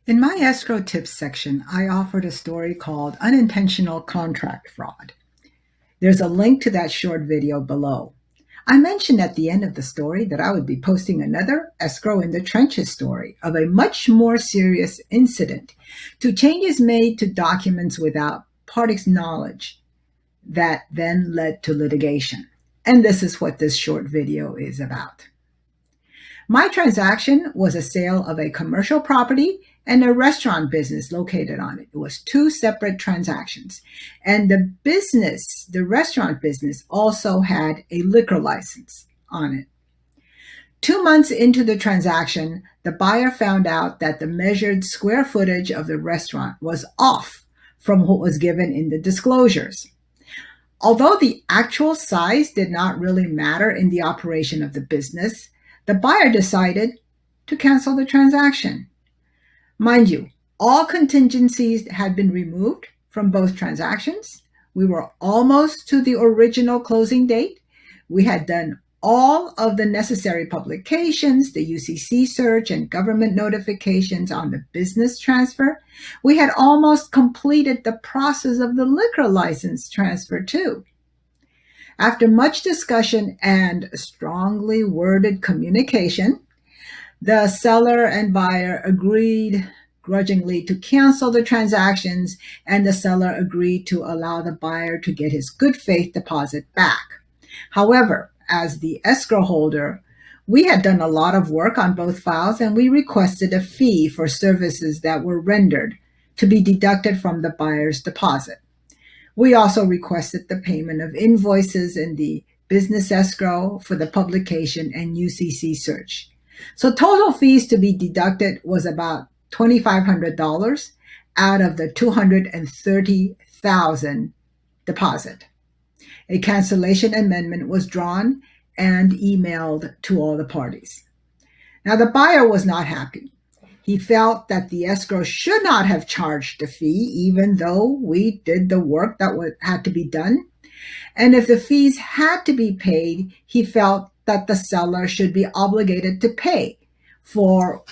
In my Escrow Tips section, I offered a story called Unintentional Contract Fraud. There's a link to that short video below. I mentioned at the end of the story that I would be posting another Escrow in the Trenches story of a much more serious incident to changes made to documents without parties' knowledge that then led to litigation. And this is what this short video is about. My transaction was a sale of a commercial property and a restaurant business located on it. It was two separate transactions. And the restaurant business also had a liquor license on it. 2 months into the transaction, the buyer found out that the measured square footage of the restaurant was off from what was given in the disclosures. Although the actual size did not really matter in the operation of the business, the buyer decided to cancel the transaction. Mind you, all contingencies had been removed from both transactions. We were almost to the original closing date. We had done all of the necessary publications, the UCC search and government notifications on the business transfer. We had almost completed the process of the liquor license transfer too. After much discussion and strongly worded communication, the seller and buyer agreed grudgingly to cancel the transactions, and the seller agreed to allow the buyer to get his good faith deposit back. However, as the escrow holder, we had done a lot of work on both files, and we requested a fee for services that were rendered to be deducted from the buyer's deposit. We also requested the payment of invoices in the business escrow for the publication and UCC search. So total fees to be deducted was about $2,500 out of the $230,000 deposit. A cancellation amendment was drawn and emailed to all the parties. Now, the buyer was not happy. He felt that the escrow should not have charged the fee, even though we did the work that had to be done. And if the fees had to be paid, he felt that the seller should be obligated to pay for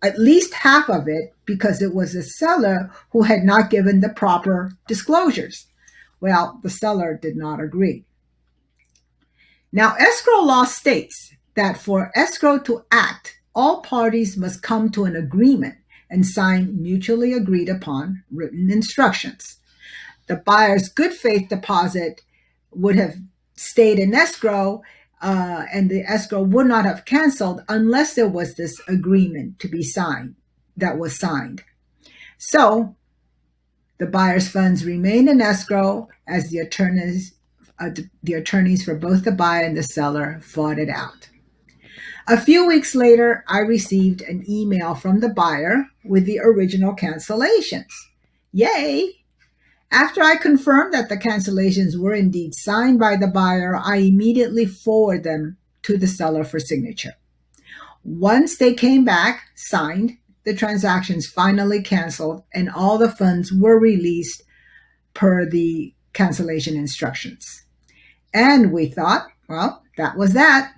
at least half of it because it was the seller who had not given the proper disclosures. Well, the seller did not agree. Now, escrow law states that for escrow to act, all parties must come to an agreement and sign mutually agreed upon written instructions. The buyer's good faith deposit would have stayed in escrow, and the escrow would not have canceled unless there was this agreement to be signed that was signed. So the buyer's funds remained in escrow as the attorneys for both the buyer and the seller fought it out. A few weeks later, I received an email from the buyer with the original cancellations. Yay! After I confirmed that the cancellations were indeed signed by the buyer, I immediately forwarded them to the seller for signature. Once they came back, signed, the transactions finally canceled and all the funds were released per the cancellation instructions. And we thought, well, that was that.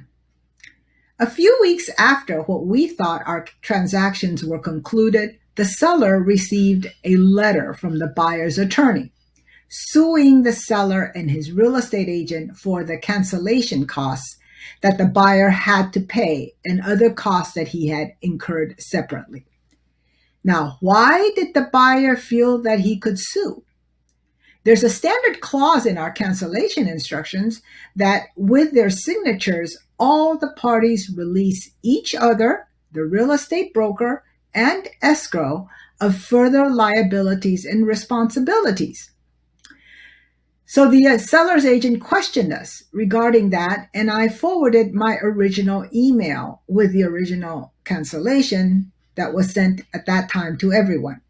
A few weeks after what we thought our transactions were concluded, the seller received a letter from the buyer's attorney suing the seller and his real estate agent for the cancellation costs that the buyer had to pay and other costs that he had incurred separately. Now, why did the buyer feel that he could sue? There's a standard clause in our cancellation instructions that with their signatures, all the parties release each other, the real estate broker, and escrow of further liabilities and responsibilities. So the seller's agent questioned us regarding that, and I forwarded my original email with the original cancellation that was sent at that time to everyone.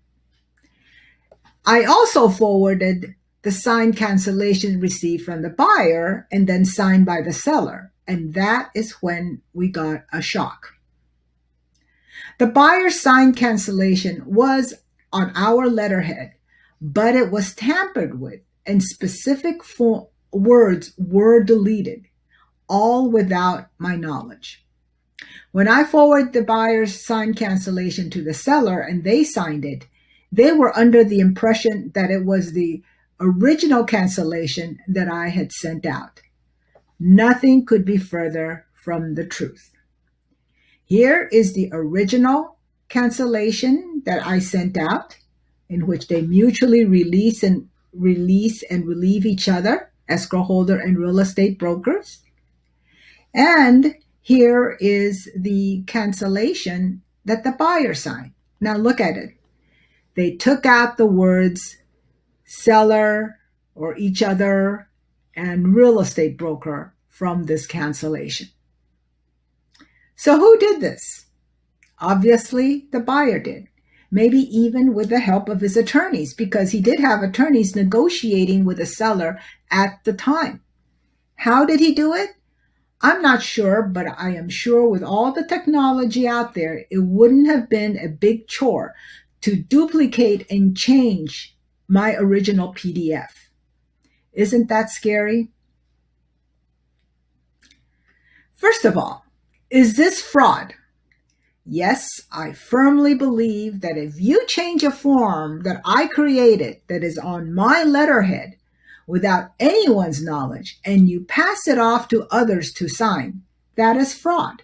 I also forwarded the signed cancellation received from the buyer and then signed by the seller. And that is when we got a shock. The buyer's signed cancellation was on our letterhead, but it was tampered with and specific words were deleted, all without my knowledge. When I forwarded the buyer's signed cancellation to the seller and they signed it, they were under the impression that it was the original cancellation that I had sent out. Nothing could be further from the truth. Here is the original cancellation that I sent out, in which they mutually release and relieve each other, escrow holder and real estate brokers. And here is the cancellation that the buyer signed. Now look at it. They took out the words seller or each other and real estate broker from this cancellation. So who did this? Obviously, the buyer did. Maybe even with the help of his attorneys, because he did have attorneys negotiating with the seller at the time. How did he do it? I'm not sure, but I am sure with all the technology out there, it wouldn't have been a big chore to duplicate and change my original PDF. Isn't that scary? First of all, is this fraud? Yes, I firmly believe that if you change a form that I created that is on my letterhead without anyone's knowledge and you pass it off to others to sign, that is fraud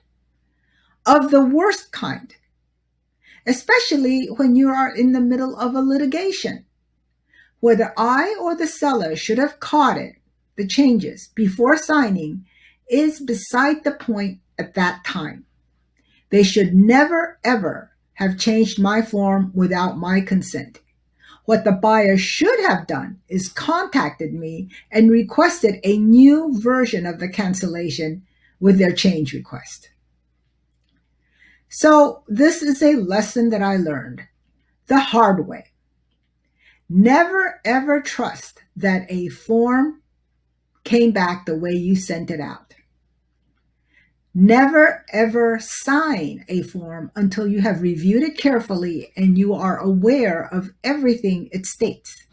of the worst kind, especially when you are in the middle of a litigation. Whether I or the seller should have caught it, the changes, before signing is beside the point at that time. They should never, ever have changed my form without my consent. What the buyer should have done is contacted me and requested a new version of the cancellation with their change request. So this is a lesson that I learned the hard way. Never, ever trust that a form came back the way you sent it out. Never, ever sign a form until you have reviewed it carefully and you are aware of everything it states.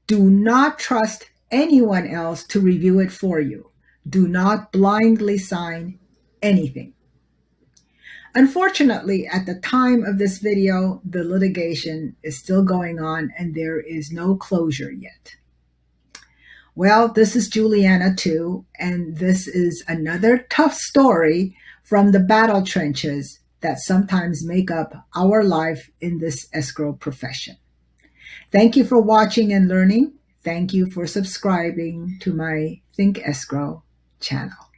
Do not trust anyone else to review it for you. Do not blindly sign anything. Unfortunately, at the time of this video, the litigation is still going on and there is no closure yet. Well, this is Juliana too, and this is another tough story from the battle trenches that sometimes make up our life in this escrow profession. Thank you for watching and learning. Thank you for subscribing to my Think Escrow channel.